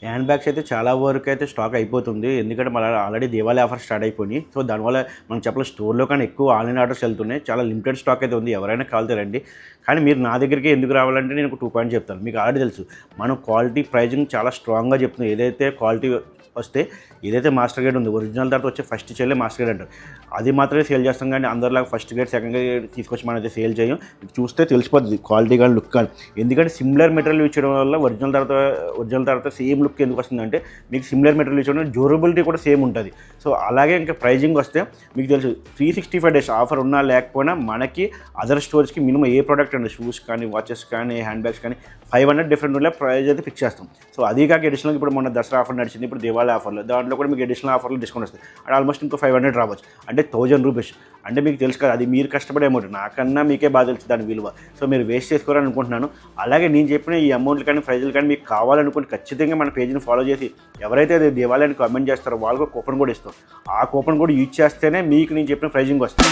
Hand bags అయితే చాలా వరకు అయితే స్టాక్ అయిపోతుంది. ఎందుకంటే మన ఆల్రెడీ దివాళీ ఆఫర్ స్టార్ట్ అయిపోయినాయి. సో దానివల్ల మనం చెప్పాలి స్టోర్లో కానీ ఎక్కువ ఆన్లైన్ ఆర్డర్స్ వెళ్తున్నాయి. చాలా లిమిటెడ్ స్టాక్ అయితే ఉంది. ఎవరైనా కావాలితే రండి. కానీ మీరు నా దగ్గరికి ఎందుకు రావాలంటే నేను ఒక 2 పాయింట్స్ చెప్తాను. మీకు ఆల్రెడీ తెలుసు మనం క్వాలిటీ ప్రైజింగ్ చాలా స్ట్రాంగ్గా చెప్తున్నాం. ఏదైతే క్వాలిటీ వస్తే ఏదైతే మాస్టర్ గైడ్ ఉంది ఒరిజినల్ తర్వాత వచ్చే ఫస్ట్ చెల్లే మాస్టర్ గైడ్ అంటారు. అది మాత్రమే సేల్ చేస్తాం. కానీ అందరిలాగా ఫస్ట్ గైడ్ సెకండ్ గైడ్ తీసుకొచ్చి మనం అయితే సేల్ చేయం. చూస్తే తెలిసిపోతుంది క్వాలిటీ కానీ లుక్ కానీ. ఎందుకంటే సిమిలర్ మెటీరియల్ యూజ్ చేయడం వల్ల ఒరిజినల్ తర్వాత సేమ్ లుక్ ఎందుకు వస్తుందంటే మీకు సిమిలర్ మెటీరియల్ యూజ్ చేయడం డ్యూరబిలిటీ కూడా సేమ్ ఉంటుంది. సో అలాగే ఇంకా ప్రైజింగ్ వస్తే మీకు తెలుసు 365 డేస్ ఆఫర్ ఉన్నా లేకపోయినా మనకి అదర్ స్టోర్స్కి మినిమం ఏ ప్రోడక్ట్ అండి షూస్ కానీ వాచెస్ కానీ హ్యాండ్ బ్యాగ్స్ కానీ 500 డిఫరెంట్ ఉండే ప్రైజ్ అయితే ఫిక్స్ చేస్తాం. సో అది కాక అడిషనల్గా ఇప్పుడు మన దసరా ఆఫర్ నడిచింది. ఇప్పుడు దివాళీ ఆఫర్లో దాంట్లో కూడా మీకు అడిషనల్ ఆఫర్లో డిస్కౌంట్ వస్తుంది. అంటే ఆల్మోస్ట్ ఇంకో 500 రావచ్చు. అంటే 1000 రూపీస్. అంటే మీకు తెలుసు కదా అది మీరు కష్టపడే అమౌంట్. నాకన్నా మీకే బాగా తెలుసు దాని విలువ. సో మీరు వేస్ట్ చేసుకోవాలని అనుకుంటున్నాను. అలాగే నేను చెప్పిన ఈ అమౌంట్లు కానీ ప్రైజులు కానీ మీకు కావాలనుకుంటే ఖచ్చితంగా మన పేజీని ఫాలో చేసి ఎవరైతే అది దివాళీ అని కామెంట్ చేస్తారో వాళ్ళకు కూపన్ కూడా ఇస్తాం. ఆ కూపన్ కూడా యూజ్ చేస్తేనే మీకు నేను చెప్పిన ప్రైజింగ్ వస్తుంది.